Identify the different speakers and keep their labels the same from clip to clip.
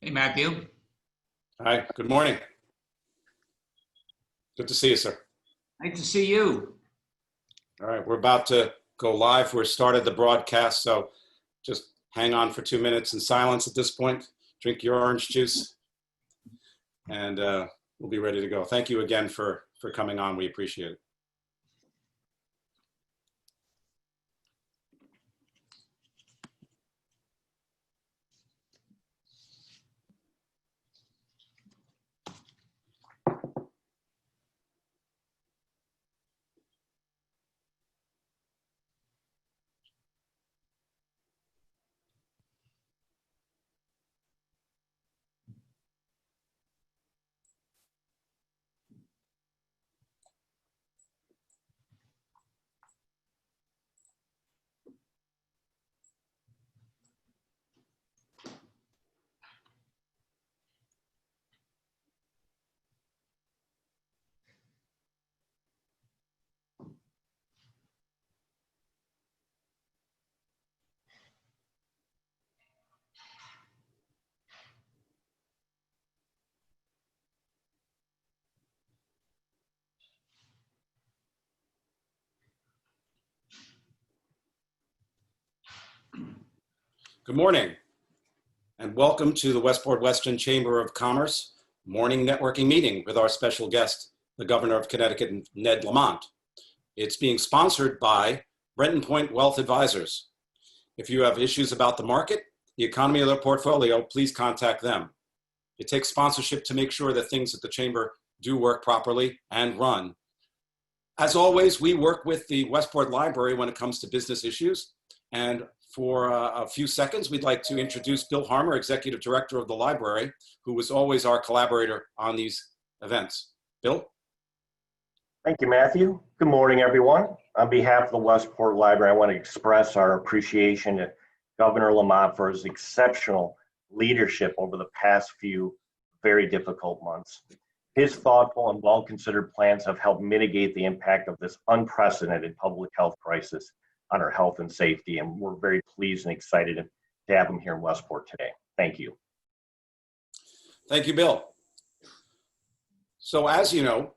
Speaker 1: Hey, Matthew.
Speaker 2: Hi, good morning. Good to see you, sir.
Speaker 1: Nice to see you.
Speaker 2: All right, we're about to go live. We're started the broadcast, so just hang on for 2 minutes in silence at this point. Drink your orange juice, and we'll be ready to go. Thank you again for coming on. We appreciate it. Good morning, and welcome to the Westport Weston Chamber of Commerce morning networking meeting with our special guest, the Governor of Connecticut, Ned Lamont. It's being sponsored by Brenton Point Wealth Advisors. If you have issues about the market, the economy, or their portfolio, please contact them. It takes sponsorship to make sure that things at the Chamber do work properly and run. As always, we work with the Westport Library when it comes to business issues, and for a few seconds, we'd like to introduce Bill Harmer, Executive Director of the library, who was always our collaborator on these events. Bill?
Speaker 3: Thank you, Matthew. Good morning, everyone. On behalf of the Westport Library, I want to express our appreciation to Governor Lamont for his exceptional leadership over the past few very difficult months. His thoughtful and well-considered plans have helped mitigate the impact of this unprecedented public health crisis on our health and safety, and we're very pleased and excited to have him here in Westport today. Thank you.
Speaker 2: Thank you, Bill. So as you know,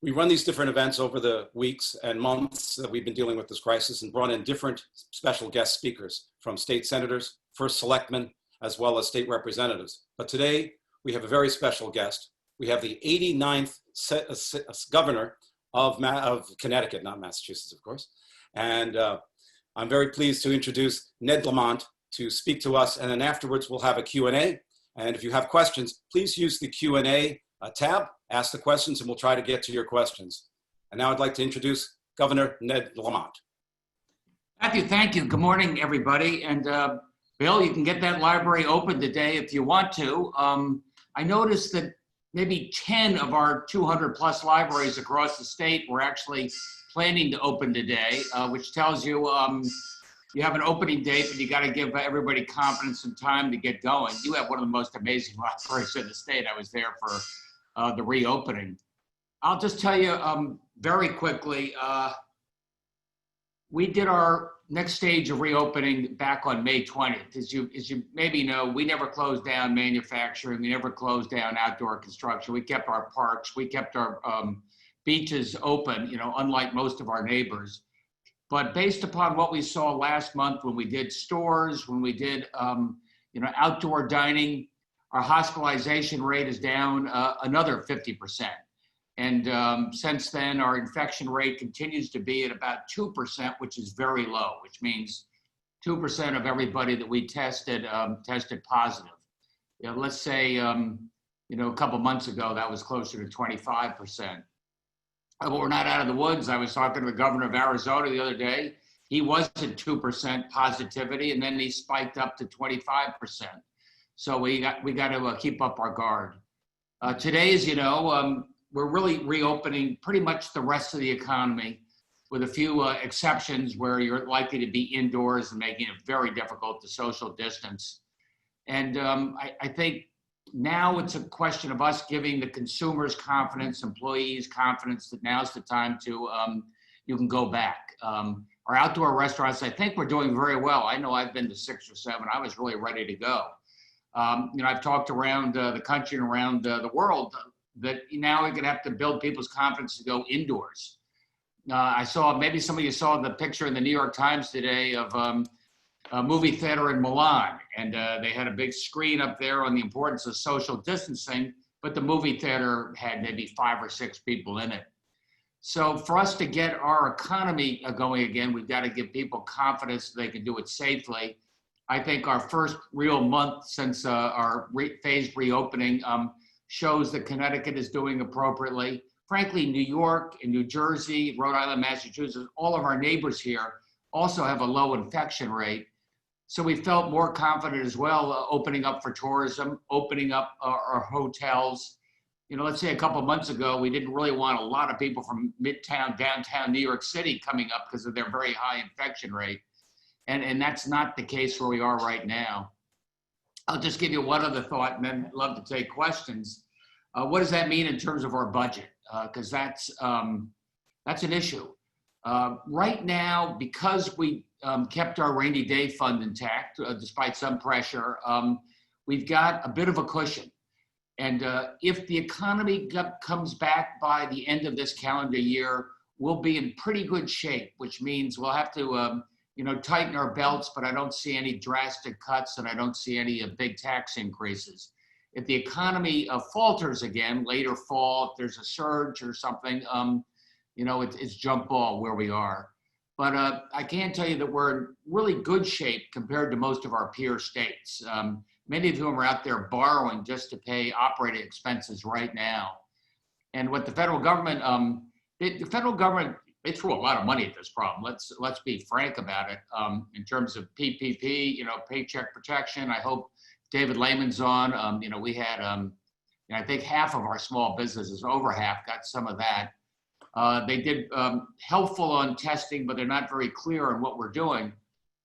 Speaker 2: we run these different events over the weeks and months that we've been dealing with this crisis and brought in different special guest speakers from state senators, first selectmen, as well as state representatives. But today we have a very special guest. We have the 89th governor of Connecticut, not Massachusetts, of course. And I'm very pleased to introduce Ned Lamont to speak to us, and then afterwards we'll have a Q&A. And if you have questions, please use the Q&A tab, ask the questions, and we'll try to get to your questions. And now I'd like to introduce Governor Ned Lamont.
Speaker 1: Matthew, thank you. Good morning, everybody. And Bill, you can get that library open today if you want to. I noticed that maybe 10 of our 200 plus libraries across the state were actually planning to open today, which tells you you have an opening date, but you got to give everybody confidence and time to get going. You have one of the most amazing libraries in the state. I was there for the reopening. I'll just tell you very quickly, we did our next stage of reopening back on May 20th. As you maybe know, we never closed down manufacturing. We never closed down outdoor construction. We kept our parks. We kept our beaches open, unlike most of our neighbors. But based upon what we saw last month when we did stores, when we did outdoor dining, our hospitalization rate is down another 50%. And since then, our infection rate continues to be at about 2%, which is very low, which means 2% of everybody that we tested tested positive. Let's say, a couple months ago, that was closer to 25%. But we're not out of the woods. I was talking to the governor of Arizona the other day. He was at 2% positivity, and then he spiked up to 25%. So we got to keep up our guard. Today, as you know, we're really reopening pretty much the rest of the economy, with a few exceptions where you're likely to be indoors and making it very difficult to social distance. And I think now it's a question of us giving the consumers confidence, employees confidence that now's the time to, you can go back. Our outdoor restaurants, I think we're doing very well. I know I've been to 6 or 7. I was really ready to go. I've talked around the country and around the world that now we're going to have to build people's confidence to go indoors. I saw, maybe some of you saw the picture in the New York Times today of a movie theater in Milan, and they had a big screen up there on the importance of social distancing, but the movie theater had maybe 5 or 6 people in it. So for us to get our economy going again, we've got to give people confidence they can do it safely. I think our first real month since our phased reopening shows that Connecticut is doing appropriately. Frankly, New York and New Jersey, Rhode Island, Massachusetts, all of our neighbors here also have a low infection rate. So we felt more confident as well, opening up for tourism, opening up our hotels. Let's say a couple of months ago, we didn't really want a lot of people from Midtown, downtown New York City coming up because of their very high infection rate. And that's not the case where we are right now. I'll just give you one other thought and then love to take questions. What does that mean in terms of our budget? Because that's an issue. Right now, because we kept our rainy day fund intact, despite some pressure, we've got a bit of a cushion. And if the economy comes back by the end of this calendar year, we'll be in pretty good shape, which means we'll have to tighten our belts, but I don't see any drastic cuts and I don't see any big tax increases. If the economy falters again, later fall, if there's a surge or something, it's jump ball where we are. But I can tell you that we're in really good shape compared to most of our peer states. Many of whom are out there borrowing just to pay operating expenses right now. And what the federal government, they threw a lot of money at this problem. Let's be frank about it. In terms of PPP, paycheck protection. I hope David Lamont's on. We had, I think half of our small businesses, over half, got some of that. They did helpful on testing, but they're not very clear on what we're doing.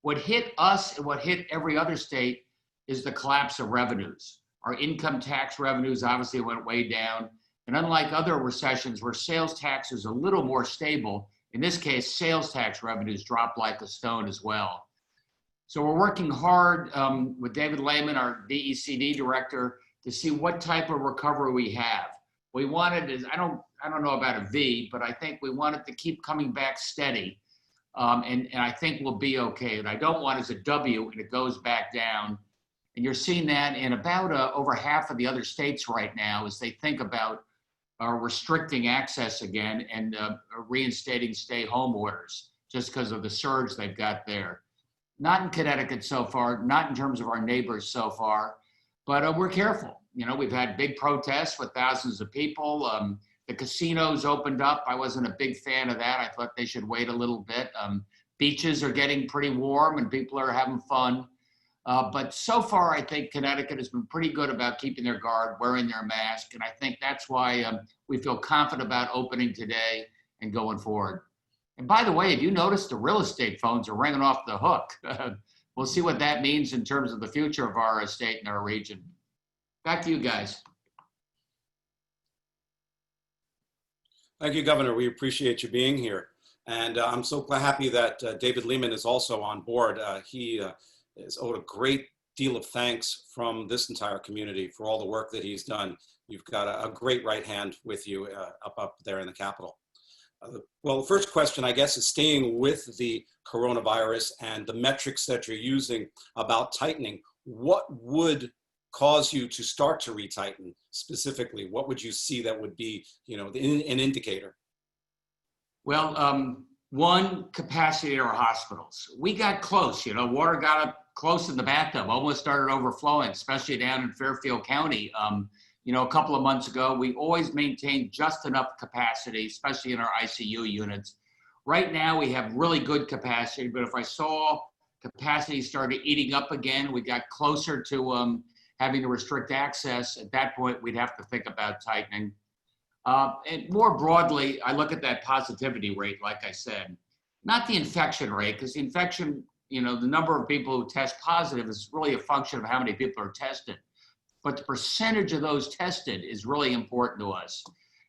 Speaker 1: What hit us and what hit every other state is the collapse of revenues. Our income tax revenues obviously went way down. And unlike other recessions where sales tax is a little more stable, in this case, sales tax revenues dropped like a stone as well. So we're working hard with David Lamont, our DECD director, to see what type of recovery we have. We wanted, I don't know about a V, but I think we want it to keep coming back steady. And I think we'll be okay. What I don't want is a W and it goes back down. And you're seeing that in about over half of the other states right now as they think about restricting access again and reinstating stay-home orders just because of the surge they've got there. Not in Connecticut so far, not in terms of our neighbors so far, but we're careful. We've had big protests with thousands of people. The casinos opened up. I wasn't a big fan of that. I thought they should wait a little bit. Beaches are getting pretty warm and people are having fun. But so far, I think Connecticut has been pretty good about keeping their guard, wearing their mask. And I think that's why we feel confident about opening today and going forward. And by the way, if you notice, the real estate phones are ringing off the hook. We'll see what that means in terms of the future of our state and our region. Back to you guys.
Speaker 2: Thank you, Governor. We appreciate you being here. And I'm so happy that David Lamont is also on board. He is owed a great deal of thanks from this entire community for all the work that he's done. You've got a great right hand with you up there in the Capitol. Well, the first question, I guess, is staying with the coronavirus and the metrics that you're using about tightening. What would cause you to start to retighten specifically? What would you see that would be, an indicator?
Speaker 1: Well, one, capacity at our hospitals. We got close, water got up close in the bathtub, almost started overflowing, especially down in Fairfield County. A couple of months ago, we always maintained just enough capacity, especially in our ICU units. Right now, we have really good capacity, but if I saw capacity started eating up again, we got closer to having to restrict access. At that point, we'd have to think about tightening. And more broadly, I look at that positivity rate, like I said, not the infection rate, because the infection, the number of people who test positive is really a function of how many people are tested. But the percentage of those tested is really important to us.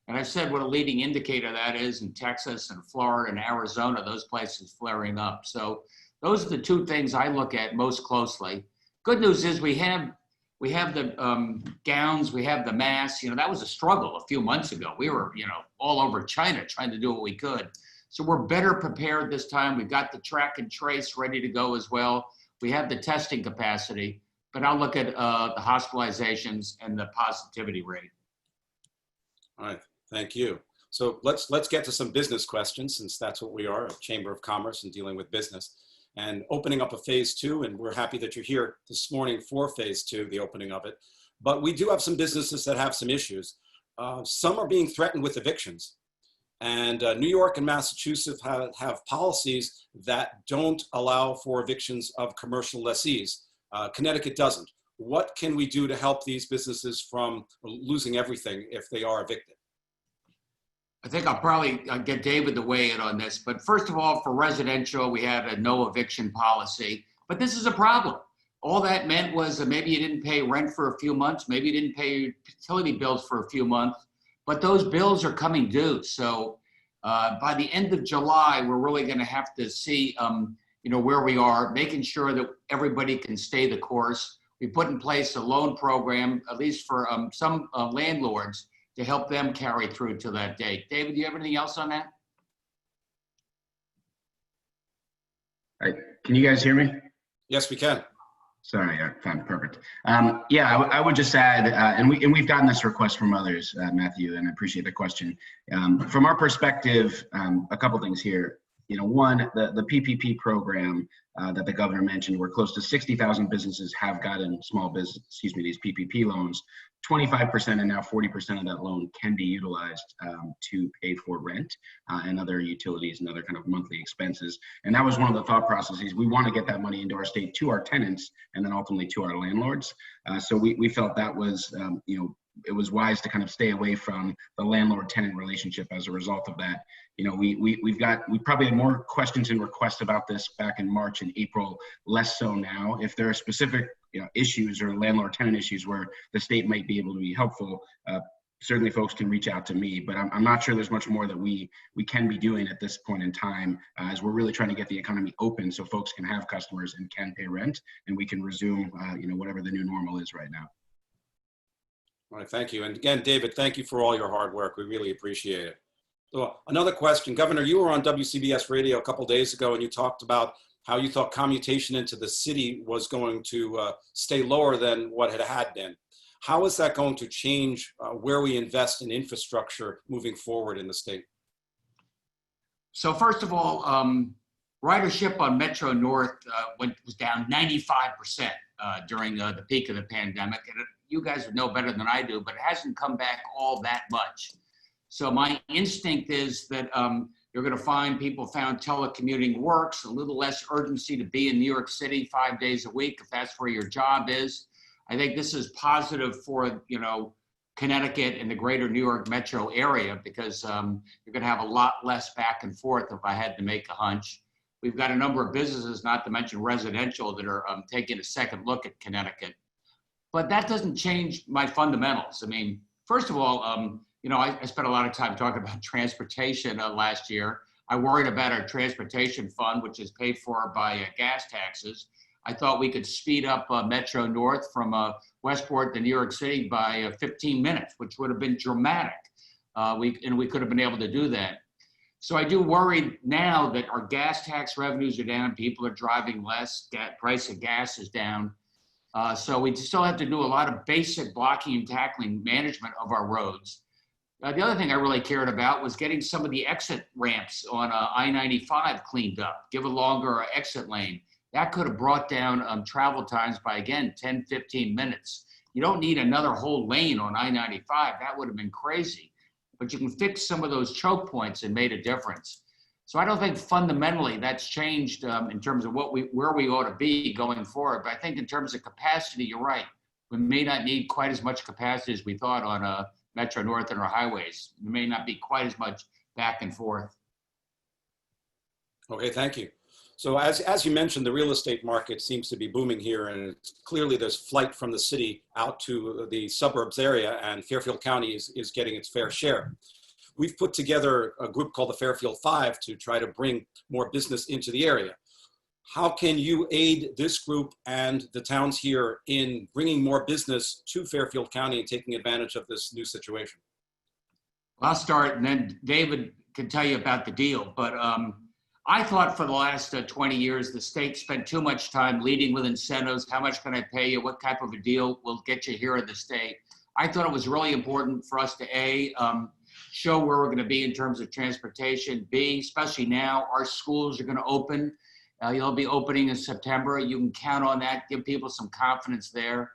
Speaker 1: And I've said what a leading indicator of that is in Texas and Florida and Arizona, those places flaring up. So those are the two things I look at most closely. Good news is we have We have the gowns, we have the masks. You know, that was a struggle a few months ago. We were, you know, all over China trying to do what we could. So we're better prepared this time. We've got the track and trace ready to go as well. We have the testing capacity, but I'll look at the hospitalizations and the positivity rate.
Speaker 2: All right, thank you. So let's get to some business questions, since that's what we are, a Chamber of Commerce and dealing with business. And opening up a phase 2, and we're happy that you're here this morning for phase 2, the opening of it. But we do have some businesses that have some issues. Some are being threatened with evictions. And New York and Massachusetts have policies that don't allow for evictions of commercial lessees. Connecticut doesn't. What can we do to help these businesses from losing everything if they are evicted?
Speaker 1: I think I'll probably get David to weigh in on this, but first of all, for residential, we had a no eviction policy, but this is a problem. All that meant was that maybe you didn't pay rent for a few months, maybe you didn't pay your utility bills for a few months, but those bills are coming due. So by the end of July, we're really going to have to see, you know, where we are, making sure that everybody can stay the course. We put in place a loan program, at least for some landlords, to help them carry through to that date. David, do you have anything else on that?
Speaker 4: All right. Can you guys hear me?
Speaker 2: Yes, we can.
Speaker 4: Sorry, fine, perfect. Yeah, I would just add, and we've gotten this request from others, Matthew, and I appreciate the question. From our perspective, a couple things here. You know, one, the PPP program that the governor mentioned, where close to 60,000 businesses have gotten these PPP loans. 25% and now 40% of that loan can be utilized to pay for rent and other utilities and other kind of monthly expenses. And that was one of the thought processes. We want to get that money into our state to our tenants and then ultimately to our landlords. So we felt that was, you know, it was wise to kind of stay away from the landlord-tenant relationship as a result of that. You know, we probably had more questions and requests about this back in March and April, less so now. If there are specific, you know, issues or landlord-tenant issues where the state might be able to be helpful, certainly folks can reach out to me, but I'm not sure there's much more that we can be doing at this point in time, as we're really trying to get the economy open so folks can have customers and can pay rent, and we can resume, you know, whatever the new normal is right now.
Speaker 2: All right, thank you. And again, David, thank you for all your hard work. We really appreciate it. So another question, Governor, you were on WCBS radio a couple of days ago and you talked about how you thought commutation into the city was going to stay lower than what it had been. How is that going to change where we invest in infrastructure moving forward in the state?
Speaker 1: So first of all, ridership on Metro North was down 95% during the peak of the pandemic. And you guys would know better than I do, but it hasn't come back all that much. So my instinct is that you're going to find people found telecommuting works, a little less urgency to be in New York City 5 days a week if that's where your job is. I think this is positive for, you know, Connecticut and the greater New York metro area, because you're going to have a lot less back and forth if I had to make a hunch. We've got a number of businesses, not to mention residential, that are taking a second look at Connecticut. But that doesn't change my fundamentals. I mean, first of all, you know, I spent a lot of time talking about transportation last year. I worried about our transportation fund, which is paid for by gas taxes. I thought we could speed up Metro North from Westport to New York City by 15 minutes, which would have been dramatic. We could have been able to do that. So I do worry now that our gas tax revenues are down, people are driving less, price of gas is down. So we still have to do a lot of basic blocking and tackling management of our roads. The other thing I really cared about was getting some of the exit ramps on I-95 cleaned up, give a longer exit lane. That could have brought down travel times by, again, 10, 15 minutes. You don't need another whole lane on I-95. That would have been crazy. But you can fix some of those choke points and made a difference. So I don't think fundamentally that's changed in terms of where we ought to be going forward. But I think in terms of capacity, you're right. We may not need quite as much capacity as we thought on Metro North and our highways. There may not be quite as much back and forth.
Speaker 2: Okay, thank you. So as you mentioned, the real estate market seems to be booming here, and clearly there's flight from the city out to the suburbs area, and Fairfield County is getting its fair share. We've put together a group called the Fairfield Five to try to bring more business into the area. How can you aid this group and the towns here in bringing more business to Fairfield County and taking advantage of this new situation?
Speaker 1: I'll start, and then David can tell you about the deal. But I thought for the last 20 years, the state spent too much time leading with incentives. How much can I pay you? What type of a deal will get you here in the state? I thought it was really important for us to show where we're going to be in terms of transportation. B, especially now, our schools are going to open. You'll be opening in September. You can count on that. Give people some confidence there.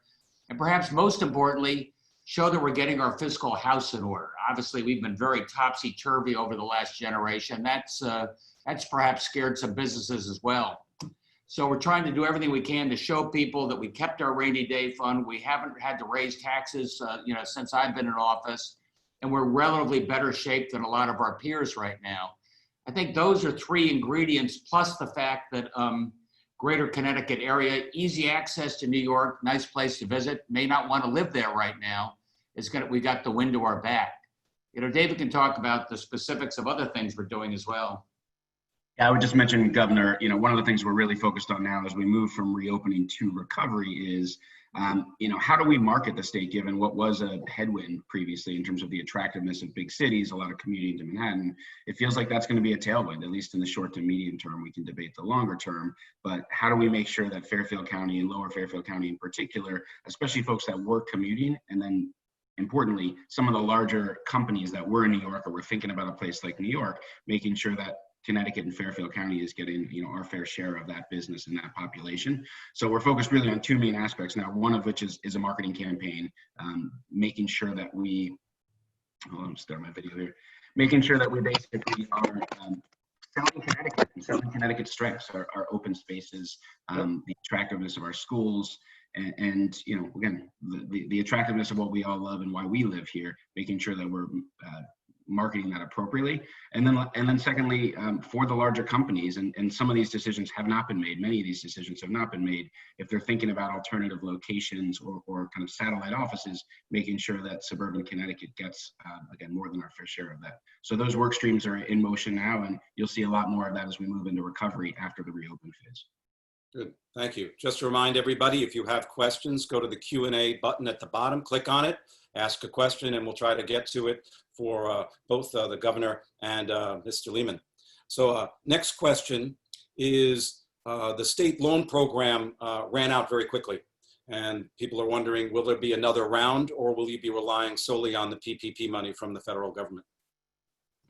Speaker 1: And perhaps most importantly, show that we're getting our fiscal house in order. Obviously, we've been very topsy-turvy over the last generation. That's perhaps scared some businesses as well. So we're trying to do everything we can to show people that we kept our rainy day fund. We haven't had to raise taxes, since I've been in office, and we're relatively better shape than a lot of our peers right now. I think those are three ingredients, plus the fact that greater Connecticut area, easy access to New York, nice place to visit, may not want to live there right now. We got the wind to our back. David can talk about the specifics of other things we're doing as well.
Speaker 4: Yeah, I would just mention, Governor, one of the things we're really focused on now as we move from reopening to recovery is, how do we market the state given what was a headwind previously in terms of the attractiveness of big cities, a lot of commuting to Manhattan. It feels like that's going to be a tailwind, at least in the short to medium term. We can debate the longer term, but how do we make sure that Fairfield County and Lower Fairfield County in particular, especially folks that were commuting, and then importantly, some of the larger companies that were in New York or were thinking about a place like New York, making sure that Connecticut and Fairfield County is getting, our fair share of that business and that population. So we're focused really on two main aspects now, one of which is a marketing campaign, making sure that we, I'm starting my video here, making sure that we basically are selling Connecticut and selling Connecticut strengths, our open spaces, the attractiveness of our schools, and again, the attractiveness of what we all love and why we live here, making sure that we're marketing that appropriately. And then secondly, for the larger companies, and some of these decisions have not been made, many of these decisions have not been made, if they're thinking about alternative locations or kind of satellite offices, making sure that suburban Connecticut gets, again, more than our fair share of that. So those work streams are in motion now, and you'll see a lot more of that as we move into recovery after the reopen phase.
Speaker 2: Good, thank you. Just to remind everybody, if you have questions, go to the Q&A button at the bottom, click on it, ask a question, and we'll try to get to it for both the governor and Mr. Lehman. So next question is, the state loan program ran out very quickly, and people are wondering, will there be another round, or will you be relying solely on the PPP money from the federal government?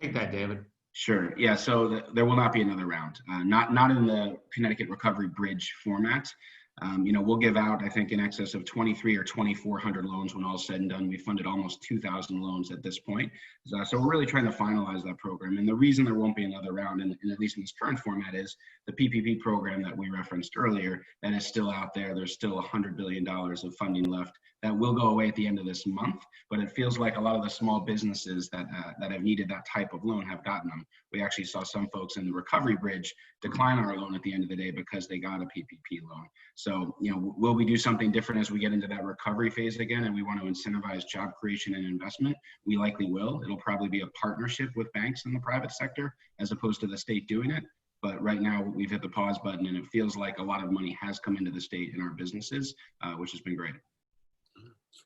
Speaker 1: Take that, David.
Speaker 4: Sure. Yeah. So there will not be another round. Not in the Connecticut Recovery Bridge format. We'll give out, I think, in excess of 2,300 or 2,400 loans when all is said and done. We funded almost 2,000 loans at this point. So we're really trying to finalize that program. And the reason there won't be another round, and at least in this current format, is the PPP program that we referenced earlier, that is still out there. There's still $100 billion of funding left. That will go away at the end of this month, but it feels like a lot of the small businesses that have needed that type of loan have gotten them. We actually saw some folks in the Recovery Bridge decline our loan at the end of the day because they got a PPP loan. So, will we do something different as we get into that recovery phase again and we want to incentivize job creation and investment? We likely will. It'll probably be a partnership with banks in the private sector as opposed to the state doing it. But right now we've hit the pause button, and it feels like a lot of money has come into the state in our businesses, which has been great.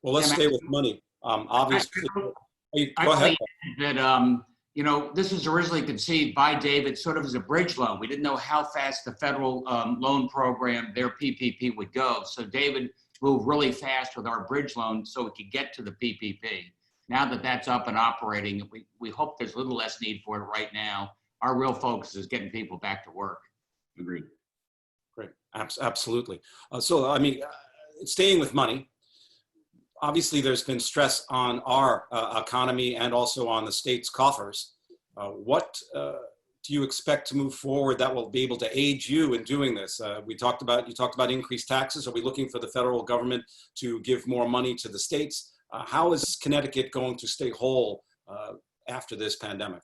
Speaker 2: Well, let's stay with money. Obviously, go ahead.
Speaker 1: That, this was originally conceived by David sort of as a bridge loan. We didn't know how fast the federal loan program, their PPP, would go. So David moved really fast with our bridge loan so we could get to the PPP. Now that that's up and operating, we hope there's a little less need for it right now. Our real focus is getting people back to work.
Speaker 4: Agreed.
Speaker 2: Great, absolutely. Staying with money, obviously there's been stress on our economy and also on the state's coffers. What do you expect to move forward that will be able to aid you in doing this? You talked about increased taxes. Are we looking for the federal government to give more money to the states? How is Connecticut going to stay whole after this pandemic?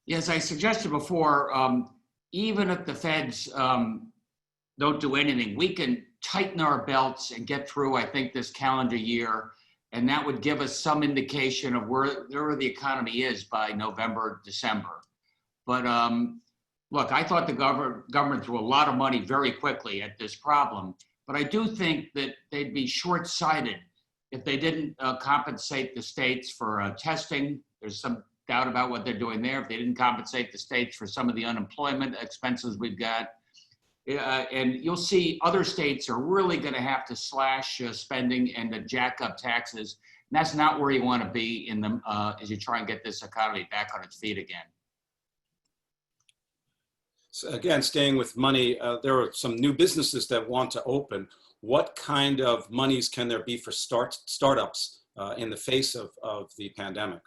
Speaker 1: Yes, I suggested before, even if the feds don't do anything, we can tighten our belts and get through, I think, this calendar year. And that would give us some indication of where the economy is by November, December. But Look, I thought the government threw a lot of money very quickly at this problem, but I do think that they'd be short-sighted if they didn't compensate the states for testing. There's some doubt about what they're doing there. If they didn't compensate the states for some of the unemployment expenses we've got. And you'll see other states are really going to have to slash spending and jack up taxes. And that's not where you want to be in the, as you try and get this economy back on its feet again.
Speaker 2: So again, staying with money, there are some new businesses that want to open. What kind of monies can there be for startups in the face of the pandemic?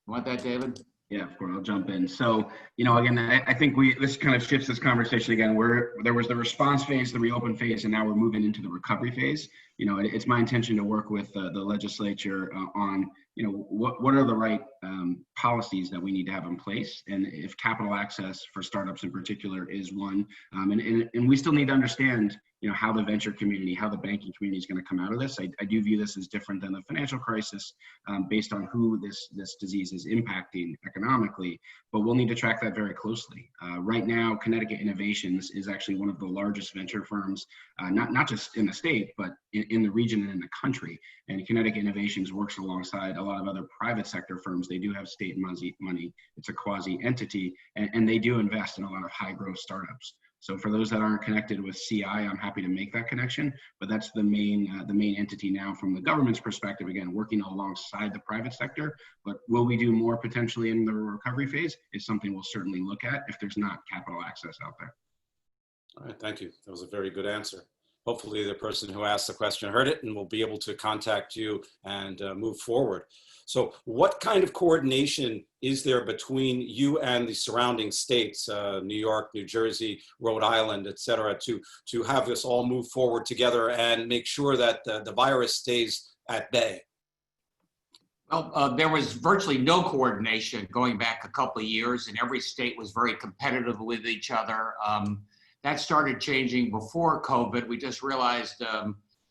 Speaker 1: You want that, David?
Speaker 4: Yeah, of course, I'll jump in. So, again, I think this kind of shifts this conversation again, where there was the response phase, the reopen phase, and now we're moving into the recovery phase. It's my intention to work with the legislature on, what are the right policies that we need to have in place, and if capital access for startups in particular is one, and we still need to understand, how the venture community, how the banking community is going to come out of this. I do view this as different than the financial crisis, based on who this disease is impacting economically, but we'll need to track that very closely. Right now, Connecticut Innovations is actually one of the largest venture firms, not just in the state, but in the region and in the country. And Connecticut Innovations works alongside a lot of other private sector firms. They do have state money. It's a quasi entity, and they do invest in a lot of high growth startups. So for those that aren't connected with CI, I'm happy to make that connection, but that's the main entity now from the government's perspective, again, working alongside the private sector. But will we do more potentially in the recovery phase is something we'll certainly look at if there's not capital access out there.
Speaker 2: All right, thank you. That was a very good answer. Hopefully the person who asked the question heard it and will be able to contact you and move forward. So what kind of coordination is there between you and the surrounding states, New York, New Jersey, Rhode Island, et cetera, to have this all move forward together and make sure that the virus stays at bay?
Speaker 1: Well, there was virtually no coordination going back a couple of years, and every state was very competitive with each other. That started changing before COVID. We just realized,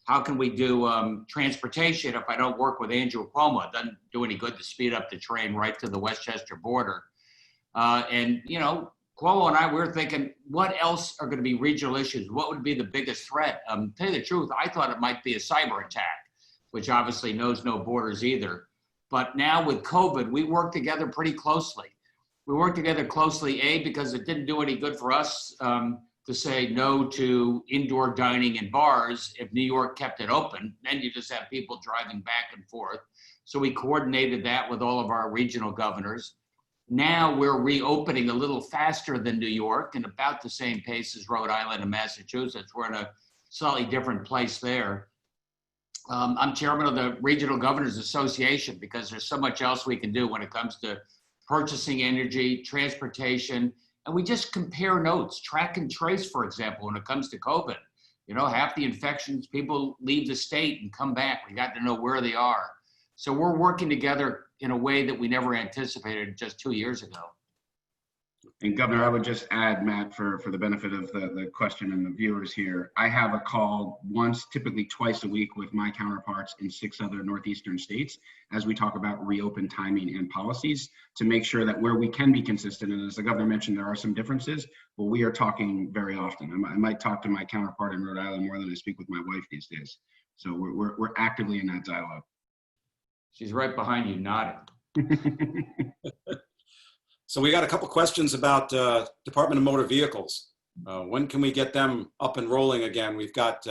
Speaker 1: how can we do transportation if I don't work with Andrew Cuomo? It doesn't do any good to speed up the train right to the Westchester border. And Cuomo and I, we were thinking, what else are going to be regional issues? What would be the biggest threat? To tell you the truth, I thought it might be a cyber attack, which obviously knows no borders either. But now with COVID, we work together pretty closely. We work together closely, A, because it didn't do any good for us to say no to indoor dining and bars if New York kept it open. Then you just have people driving back and forth. So we coordinated that with all of our regional governors. Now we're reopening a little faster than New York and about the same pace as Rhode Island and Massachusetts. We're in a slightly different place there. I'm chairman of the Regional Governors Association because there's so much else we can do when it comes to purchasing energy, transportation, and we just compare notes, track and trace, for example, when it comes to COVID. Half the infections, people leave the state and come back. We got to know where they are. So we're working together in a way that we never anticipated just 2 years ago.
Speaker 4: And Governor, I would just add, Matt, for the benefit of the question and the viewers here, I have a call once, typically twice a week with my counterparts in 6 other Northeastern states as we talk about reopen timing and policies to make sure that where we can be consistent, and as the Governor mentioned, there are some differences, but we are talking very often. I might talk to my counterpart in Rhode Island more than I speak with my wife these days. So we're actively in that dialogue.
Speaker 1: She's right behind you, nodding.
Speaker 2: So we got a couple questions about Department of Motor Vehicles. When can we get them up and rolling again? We've got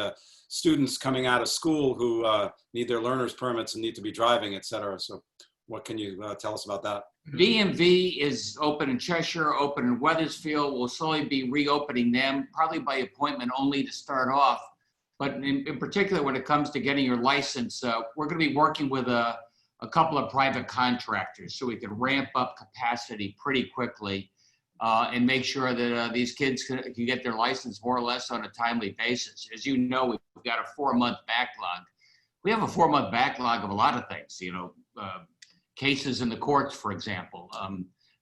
Speaker 2: students coming out of school who need their learner's permits and need to be driving, et cetera. So what can you tell us about that?
Speaker 1: DMV is open in Cheshire, open in Wethersfield. We'll slowly be reopening them, probably by appointment only to start off. But in particular, when it comes to getting your license, we're going to be working with a couple of private contractors so we can ramp up capacity pretty quickly and make sure that these kids can get their license more or less on a timely basis. As you know, we've got a 4-month backlog. We have a 4-month backlog of a lot of things, cases in the courts, for example.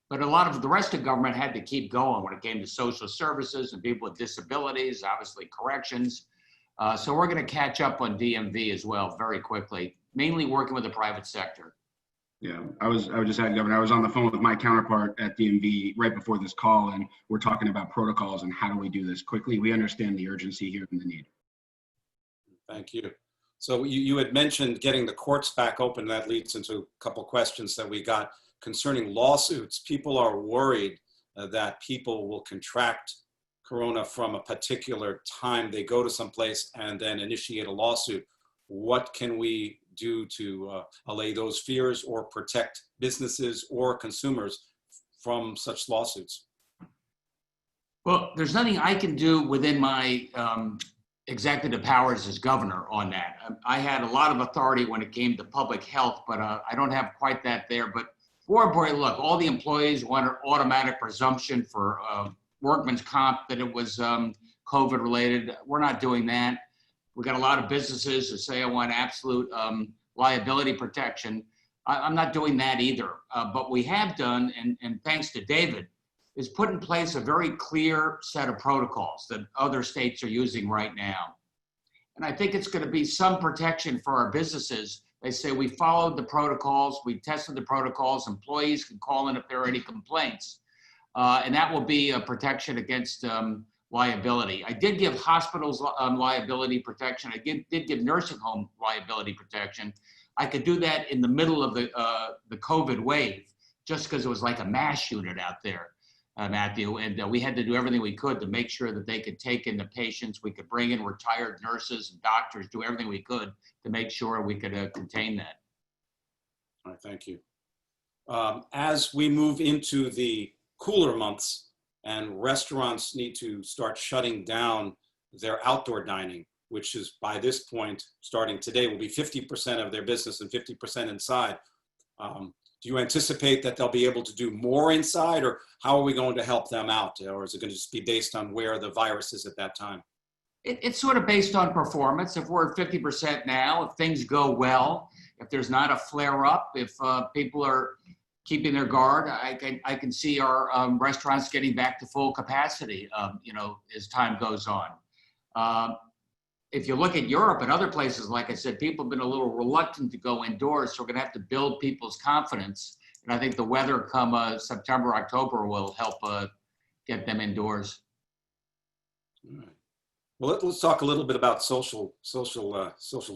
Speaker 1: But a lot of the rest of government had to keep going when it came to social services and people with disabilities, obviously corrections. So we're going to catch up on DMV as well very quickly, mainly working with the private sector.
Speaker 4: Yeah, I would just add, Governor, I was on the phone with my counterpart at DMV right before this call, and we're talking about protocols and how do we do this quickly. We understand the urgency here and the need.
Speaker 2: Thank you. So you had mentioned getting the courts back open. That leads into a couple questions that we got concerning lawsuits. People are worried that people will contract corona from a particular time they go to someplace and then initiate a lawsuit. What can we do to allay those fears or protect businesses or consumers from such lawsuits?
Speaker 1: Well, there's nothing I can do within my executive powers as governor on that. I had a lot of authority when it came to public health, but I don't have quite that there. But more importantly, look, all the employees want an automatic presumption for workman's comp that it was COVID related. We're not doing that. We got a lot of businesses who say I want absolute liability protection. I'm not doing that either. But we have done, and thanks to David, is put in place a very clear set of protocols that other states are using right now. And I think it's going to be some protection for our businesses. They say we followed the protocols, we tested the protocols, employees can call in if there are any complaints. And that will be a protection against liability. I did give hospitals liability protection. I did give nursing home liability protection. I could do that in the middle of the COVID wave, just because it was like a MASH unit out there, Matthew. And we had to do everything we could to make sure that they could take in the patients. We could bring in retired nurses and doctors, do everything we could to make sure we could contain that.
Speaker 2: All right, thank you. As we move into the cooler months and restaurants need to start shutting down their outdoor dining, which is by this point, starting today, will be 50% of their business and 50% inside. Do you anticipate that they'll be able to do more inside, or how are we going to help them out? Or is it going to just be based on where the virus is at that time?
Speaker 1: It's sort of based on performance. If we're at 50% now, if things go well, if there's not a flare up, if people are keeping their guard, I can see our restaurants getting back to full capacity, as time goes on. If you look at Europe and other places, like I said, people have been a little reluctant to go indoors, so we're going to have to build people's confidence. And I think the weather come September, October will help get them indoors.
Speaker 2: All right. Well, let's talk a little bit about social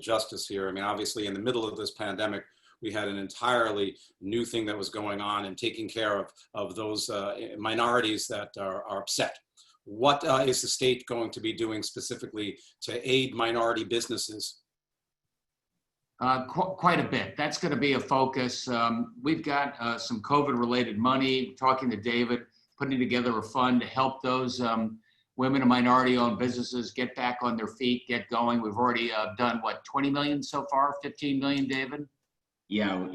Speaker 2: justice here. I mean, obviously, in the middle of this pandemic, we had an entirely new thing that was going on and taking care of those minorities that are upset. What is the state going to be doing specifically to aid minority businesses?
Speaker 1: Quite a bit. That's going to be a focus. We've got some COVID-related money, talking to David, putting together a fund to help those women and minority-owned businesses get back on their feet, get going. We've already done, what, 20 million so far, 15 million, David?
Speaker 4: Yeah.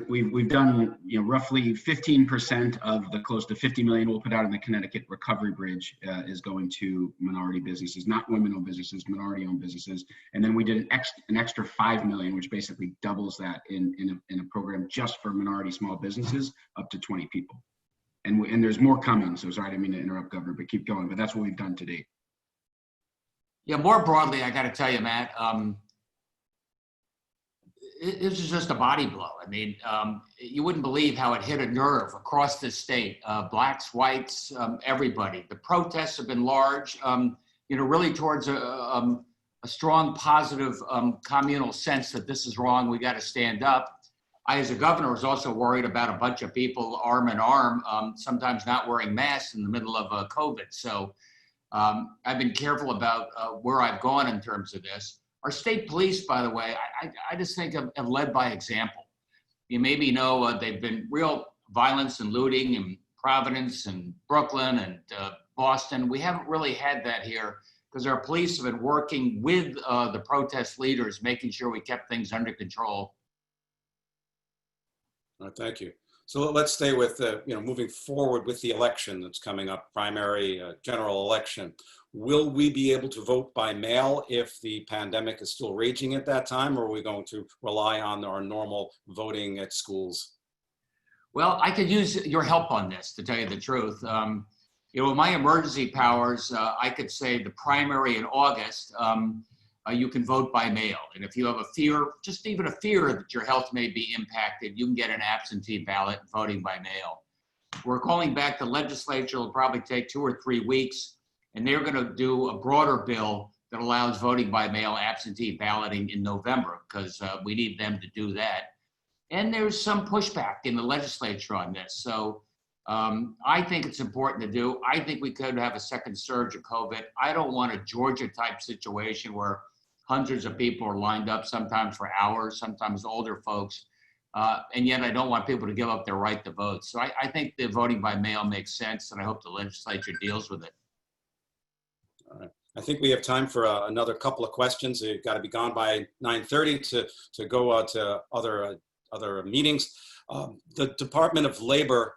Speaker 4: We've done roughly 15% of the close to 50 million we'll put out in the Connecticut Recovery Bridge is going to minority businesses, not women-owned businesses, minority-owned businesses. And then we did an extra 5 million, which basically doubles that in a program just for minority small businesses up to 20 people. And there's more coming. So sorry, I didn't mean to interrupt, Governor, but keep going. But that's what we've done to date.
Speaker 1: Yeah, more broadly, I got to tell you, Matt. This is just a body blow. I mean, you wouldn't believe how it hit a nerve across the state, blacks, whites, everybody. The protests have been large, really towards a strong, positive communal sense that this is wrong, we got to stand up. I, as a governor, was also worried about a bunch of people arm in arm, sometimes not wearing masks in the middle of COVID. So I've been careful about where I've gone in terms of this. Our state police, by the way, I just think have led by example. You maybe know they've been real violence and looting in Providence and Brooklyn and Boston. We haven't really had that here because our police have been working with the protest leaders, making sure we kept things under control.
Speaker 2: All right, thank you. So let's stay with, moving forward with the election that's coming up, primary general election. Will we be able to vote by mail if the pandemic is still raging at that time, or are we going to rely on our normal voting at schools?
Speaker 1: Well, I could use your help on this, to tell you the truth. With my emergency powers, I could say the primary in August, you can vote by mail. And if you have a fear, just even a fear that your health may be impacted, you can get an absentee ballot voting by mail. We're calling back the legislature. It'll probably take 2 or 3 weeks, and they're going to do a broader bill that allows voting by mail absentee balloting in November, because we need them to do that. And there's some pushback in the legislature on this. So I think it's important to do. I think we could have a second surge of COVID. I don't want a Georgia type situation where hundreds of people are lined up, sometimes for hours, sometimes older folks. And yet I don't want people to give up their right to vote. So I think the voting by mail makes sense, and I hope the legislature deals with it.
Speaker 2: All right. I think we have time for another couple of questions. You've got to be gone by 9:30 to go to other meetings. The Department of Labor,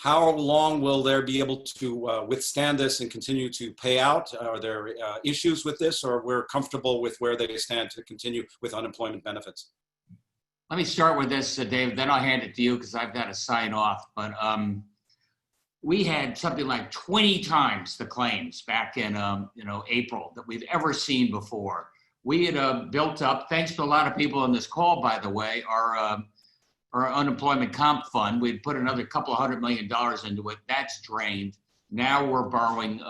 Speaker 2: how long will they be able to withstand this and continue to pay out? Are there issues with this, or we're comfortable with where they stand to continue with unemployment benefits?
Speaker 1: Let me start with this, Dave, then I'll hand it to you because I've got to sign off. But we had something like 20 times the claims back in April that we've ever seen before. We had built up, thanks to a lot of people on this call, by the way, our unemployment comp fund. We'd put another couple of $100 million into it. That's drained. Now we're borrowing,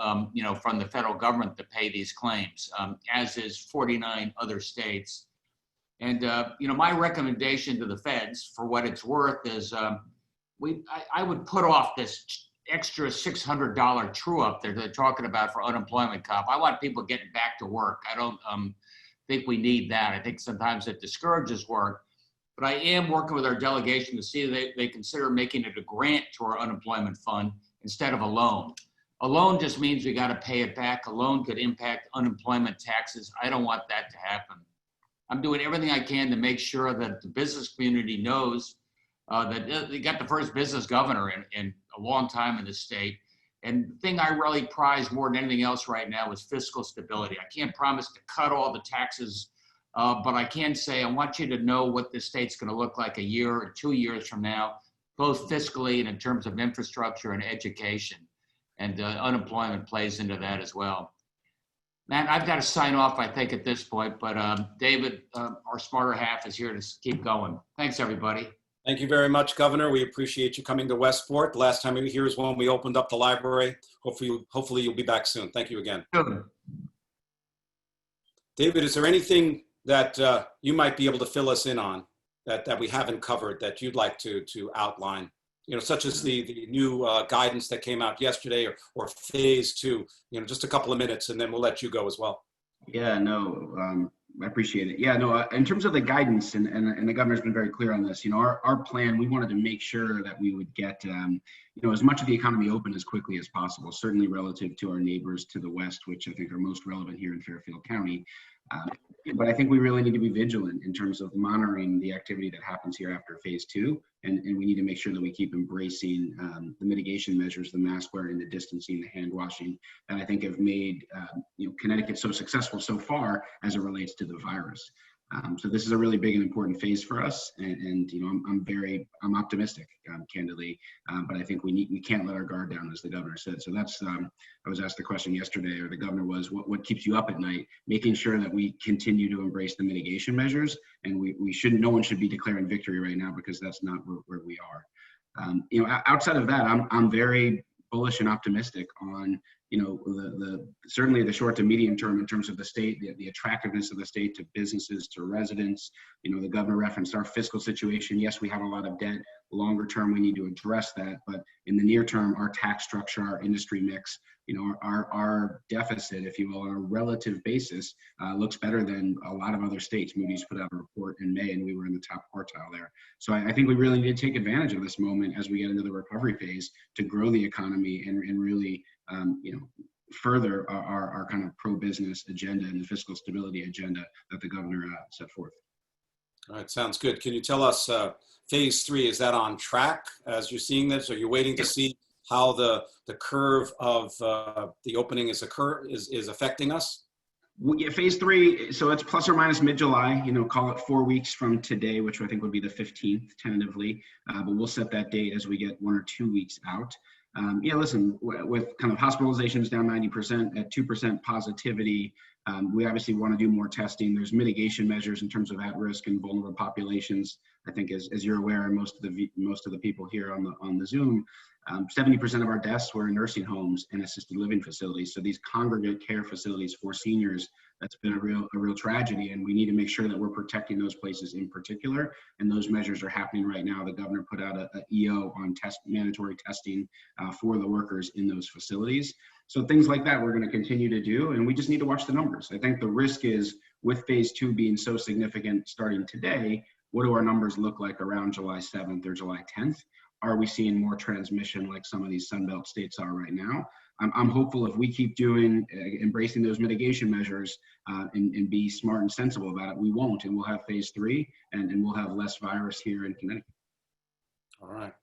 Speaker 1: from the federal government to pay these claims, as is 49 other states. And my recommendation to the feds, for what it's worth, is I would put off this extra $600 true up there they're talking about for unemployment comp. I want people getting back to work. I don't think we need that. I think sometimes it discourages work. But I am working with our delegation to see if they consider making it a grant to our unemployment fund instead of a loan. A loan just means we got to pay it back. A loan could impact unemployment taxes. I don't want that to happen. I'm doing everything I can to make sure that the business community knows that they got the first business governor in a long time in the state. And the thing I really prize more than anything else right now is fiscal stability. I can't promise to cut all the taxes, but I can say I want you to know what the state's going to look like a year or 2 years from now, both fiscally and in terms of infrastructure and education. And unemployment plays into that as well. Matt, I've got to sign off, I think, at this point, but David, our smarter half, is here to keep going. Thanks, everybody.
Speaker 2: Thank you very much, Governor. We appreciate you coming to Westport. The last time you were here is when we opened up the library. Hopefully you'll be back soon. Thank you again.
Speaker 1: Sure.
Speaker 2: David, is there anything that you might be able to fill us in on that we haven't covered that you'd like to outline? Such as the new guidance that came out yesterday, or phase 2, just a couple of minutes, and then we'll let you go as well.
Speaker 4: Yeah, no, I appreciate it. Yeah, no, in terms of the guidance, and the governor's been very clear on this, our plan, we wanted to make sure that we would get, as much of the economy open as quickly as possible, certainly relative to our neighbors to the west, which I think are most relevant here in Fairfield County. But I think we really need to be vigilant in terms of monitoring the activity that happens here after phase 2. And we need to make sure that we keep embracing the mitigation measures, the mask wearing, the distancing, the hand washing, that I think have made Connecticut so successful so far as it relates to the virus. So this is a really big and important phase for us, and I'm optimistic, candidly, but I think we can't let our guard down, as the governor said. So that's I was asked the question yesterday, or the governor was, what keeps you up at night? Making sure that we continue to embrace the mitigation measures, and no one should be declaring victory right now, because that's not where we are. Outside of that, I'm very bullish and optimistic on certainly the short to medium term in terms of the state, the attractiveness of the state to businesses, to residents. The governor referenced our fiscal situation. Yes, we have a lot of debt. Longer term, we need to address that. But in the near term, our tax structure, our industry mix, our deficit, if you will, on a relative basis, looks better than a lot of other states. Moody's put out a report in May, and we were in the top quartile there. So I think we really need to take advantage of this moment as we get into the recovery phase to grow the economy and really further our kind of pro-business agenda and the fiscal stability agenda that the governor set forth.
Speaker 2: All right, sounds good. Can you tell us, phase 3, is that on track as you're seeing this? Are you waiting to see how the curve of the opening is affecting us?
Speaker 4: Yeah, phase 3, so it's plus or minus mid-July, call it 4 weeks from today, which I think would be the 15th tentatively, but we'll set that date as we get 1 or 2 weeks out. Yeah, listen, with kind of hospitalizations down 90% at 2% positivity, we obviously want to do more testing. There's mitigation measures in terms of at-risk and vulnerable populations. I think, as you're aware, and most of the people here on the Zoom, 70% of our deaths were in nursing homes and assisted living facilities. So these congregate care facilities for seniors, that's been a real tragedy, and we need to make sure that we're protecting those places in particular. And those measures are happening right now. The governor put out a EO on mandatory testing for the workers in those facilities. So things like that we're going to continue to do, and we just need to watch the numbers. I think the risk is, with phase 2 being so significant starting today, what do our numbers look like around July 7th or July 10th? Are we seeing more transmission like some of these Sunbelt states are right now? I'm hopeful if we keep embracing those mitigation measures and be smart and sensible about it, we won't, and we'll have phase 3 and we'll have less virus here in Connecticut.
Speaker 2: All right.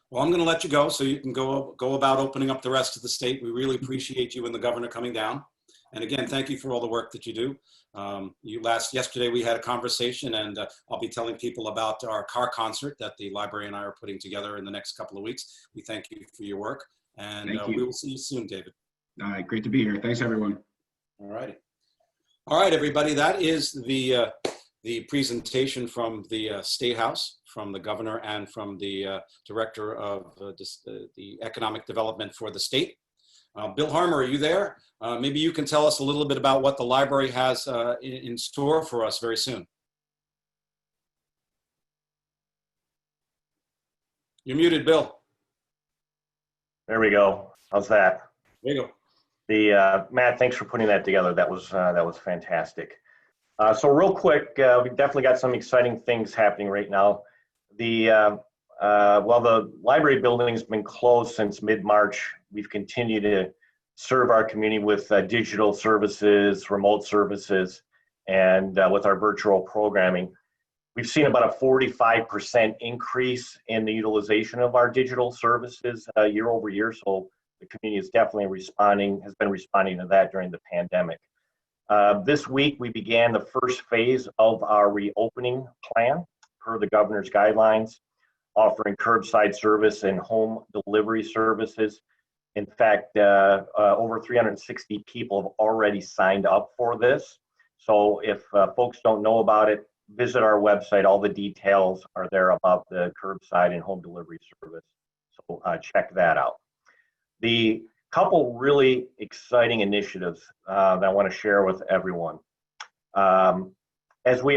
Speaker 2: Well, I'm going to let you go so you can go about opening up the rest of the state. We really appreciate you and the governor coming down. And again, thank you for all the work that you do. Yesterday we had a conversation, and I'll be telling people about our car concert that the library and I are putting together in the next couple of weeks. We thank you for your work, and we will see you soon, David.
Speaker 4: All right, great to be here. Thanks, everyone.
Speaker 2: All righty. All right, everybody, that is the presentation from the State House, from the governor, and from the director of the economic development for the state. Bill Harmer, are you there? Maybe you can tell us a little bit about what the library has in store for us very soon. You're muted, Bill.
Speaker 3: There we go. How's that?
Speaker 2: There you go.
Speaker 3: Matt, thanks for putting that together. That was fantastic. So real quick, we've definitely got some exciting things happening right now. While the library building's been closed since mid-March, we've continued to serve our community with digital services, remote services, and with our virtual programming. We've seen about a 45% increase in the utilization of our digital services year over year. So the community is definitely has been responding to that during the pandemic. This week, we began the first phase of our reopening plan per the governor's guidelines, offering curbside service and home delivery services. In fact, over 360 people have already signed up for this. So if folks don't know about it, visit our website. All the details are there about the curbside and home delivery service. So check that out. The couple really exciting initiatives that I want to share with everyone. As we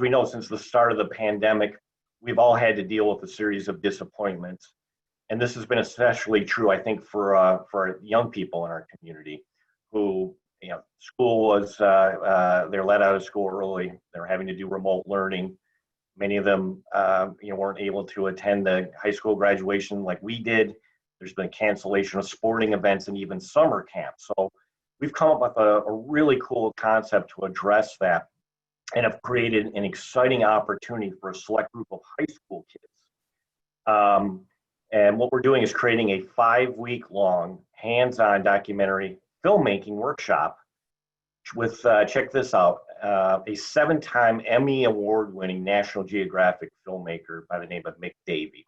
Speaker 3: know, since the start of the pandemic, we've all had to deal with a series of disappointments. And this has been especially true, I think, for young people in our community who, school was, they're let out of school early. They're having to do remote learning. Many of them, weren't able to attend the high school graduation like we did. There's been cancellation of sporting events and even summer camps. So we've come up with a really cool concept to address that, and have created an exciting opportunity for a select group of high school kids. And what we're doing is creating a 5-week-long hands-on documentary filmmaking workshop with, check this out, a 7-time Emmy Award-winning National Geographic filmmaker by the name of Mick Davey.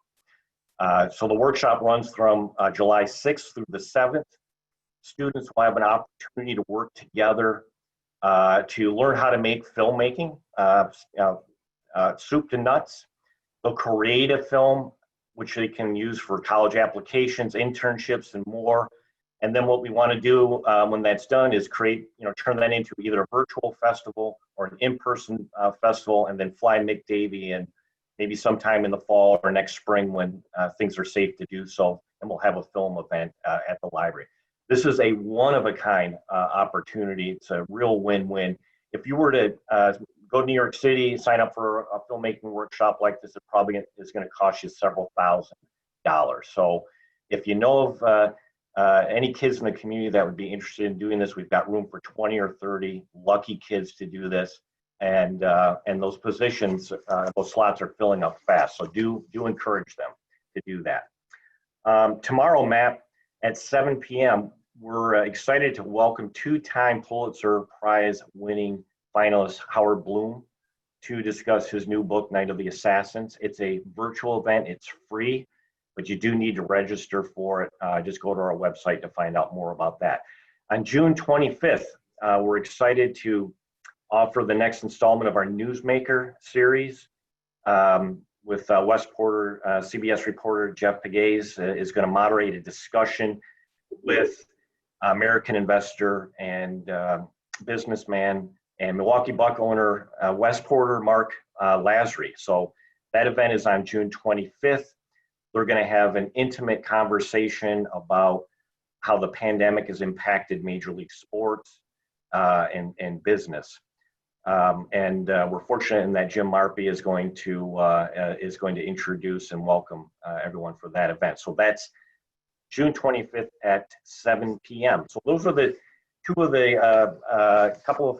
Speaker 3: So the workshop runs from July 6th through the 7th. Students will have an opportunity to work together to learn how to make filmmaking, soup to nuts. They'll create a film which they can use for college applications, internships, and more. And then what we want to do when that's done is turn that into either a virtual festival or an in-person festival, and then fly Mick Davey in maybe sometime in the fall or next spring when things are safe to do so, and we'll have a film event at the library. This is a one-of-a-kind opportunity. It's a real win-win. If you were to go to New York City, sign up for a filmmaking workshop like this, it probably is going to cost you several $1,000s. So if you know of any kids in the community that would be interested in doing this, we've got room for 20 or 30 lucky kids to do this. And those positions, those slots are filling up fast. So do encourage them to do that. Tomorrow, Matt, at 7 p.m., we're excited to welcome 2-time Pulitzer Prize winning finalist Howard Bloom to discuss his new book, Night of the Assassins. It's a virtual event. It's free. but you do need to register for it. Just go to our website to find out more about that. On June 25th, we're excited to offer the next installment of our Newsmaker series with Westport CBS reporter Jeff Pegues is going to moderate a discussion with American investor and businessman and Milwaukee Buck owner Westporter Mark Lasry. So that event is on June 25th. They're going to have an intimate conversation about how the pandemic has impacted Major League Sports and business. We're fortunate in that Jim Marpy is going to introduce and welcome everyone for that event. So that's June 25th at 7 p.m. So those are the two of the couple of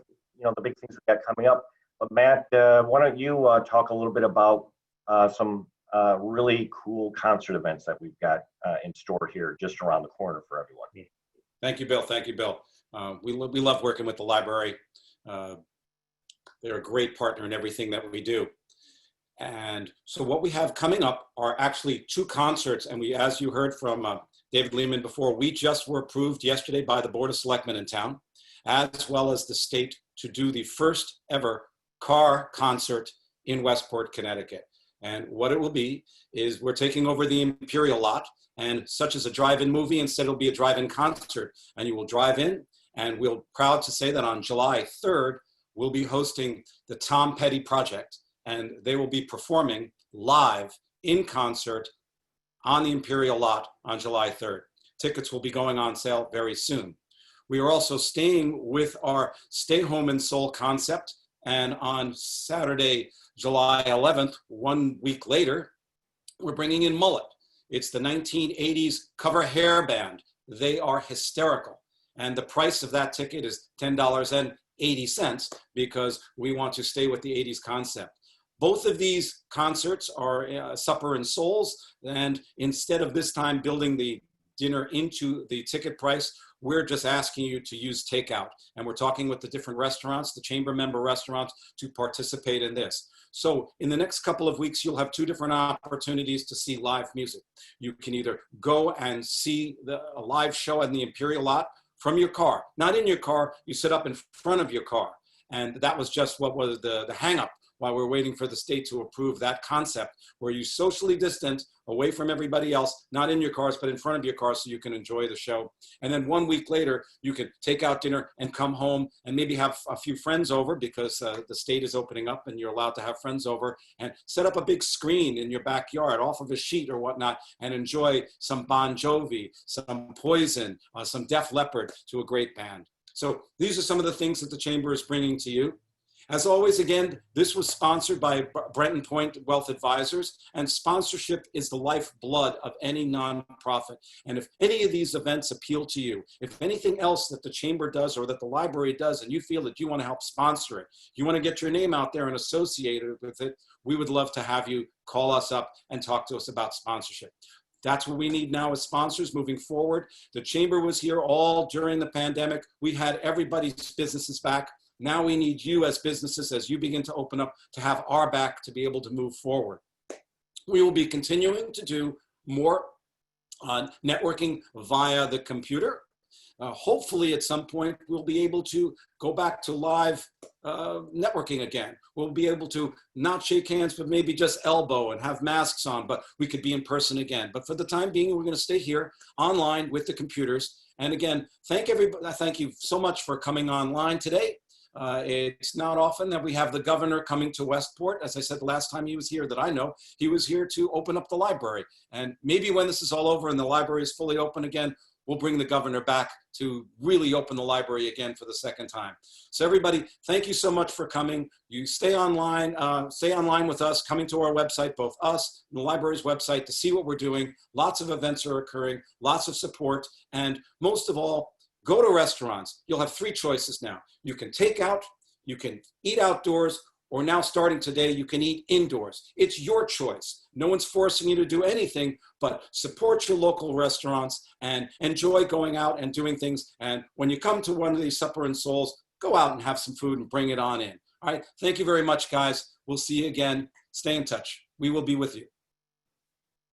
Speaker 3: the big things we got coming up. But Matt, why don't you talk a little bit about some really cool concert events that we've got in store here just around the corner for everyone.
Speaker 2: Thank you, Bill. Thank you, Bill. We love working with the library. They're a great partner in everything that we do. And so what we have coming up are actually two concerts. And we, as you heard from David Lehman before, we just were approved yesterday by the Board of Selectmen in town, as well as the state, to do the first ever car concert in Westport, Connecticut. And what it will be is we're taking over the Imperial lot, and such as a drive-in movie, instead it'll be a drive-in concert. And you will drive in, and we're proud to say that on July 3rd, we'll be hosting the Tom Petty Project, and they will be performing live in concert on the Imperial lot on July 3rd. Tickets will be going on sale very soon. We are also staying with our Stay Home and Soul concept, and on Saturday, July 11th, 1 week later, we're bringing in Mullet. It's the 1980s cover hair band. They are hysterical. And the price of that ticket is $10.80 because we want to stay with the 80s concept. Both of these concerts are Supper and Souls. And instead of this time building the dinner into the ticket price, we're just asking you to use takeout. And we're talking with the different restaurants, the chamber member restaurants, to participate in this. So in the next couple of weeks, you'll have two different opportunities to see live music. You can either go and see a live show in the Imperial lot from your car. Not in your car, you sit up in front of your car. And that was just what was the hang up while we're waiting for the state to approve that concept, where you socially distant away from everybody else, not in your cars, but in front of your car so you can enjoy the show. And then 1 week later, you can take out dinner and come home and maybe have a few friends over because the state is opening up and you're allowed to have friends over, and set up a big screen in your backyard off of a sheet or whatnot and enjoy some Bon Jovi, some Poison, some Def Leppard to a great band. So these are some of the things that the Chamber is bringing to you. As always, again, this was sponsored by Brenton Point Wealth Advisors, and sponsorship is the lifeblood of any nonprofit. And if any of these events appeal to you, if anything else that the Chamber does or that the library does, and you feel that you want to help sponsor it, you want to get your name out there and associate it with it, we would love to have you call us up and talk to us about sponsorship. That's what we need now as sponsors moving forward. The Chamber was here all during the pandemic. We had everybody's businesses back. Now we need you as businesses, as you begin to open up, to have our back to be able to move forward. We will be continuing to do more on networking via the computer. Hopefully at some point we'll be able to go back to live networking again. We'll be able to not shake hands, but maybe just elbow and have masks on, but we could be in person again. But for the time being, we're going to stay here online with the computers. And again, thank you so much for coming online today. It's not often that we have the governor coming to Westport. As I said, the last time he was here that I know, he was here to open up the library. And maybe when this is all over and the library is fully open again, we'll bring the governor back to really open the library again for the second time. So everybody, thank you so much for coming. You stay online with us, coming to our website, both us and the library's website, to see what we're doing. Lots of events are occurring, lots of support, and most of all, go to restaurants. You'll have three choices now. You can take out, you can eat outdoors, or now starting today, you can eat indoors. It's your choice. No one's forcing you to do anything, but support your local restaurants and enjoy going out and doing things. And when you come to one of these Supper and Souls, go out and have some food and bring it on in. All right, thank you very much, guys. We'll see you again. Stay in touch. We will be with you.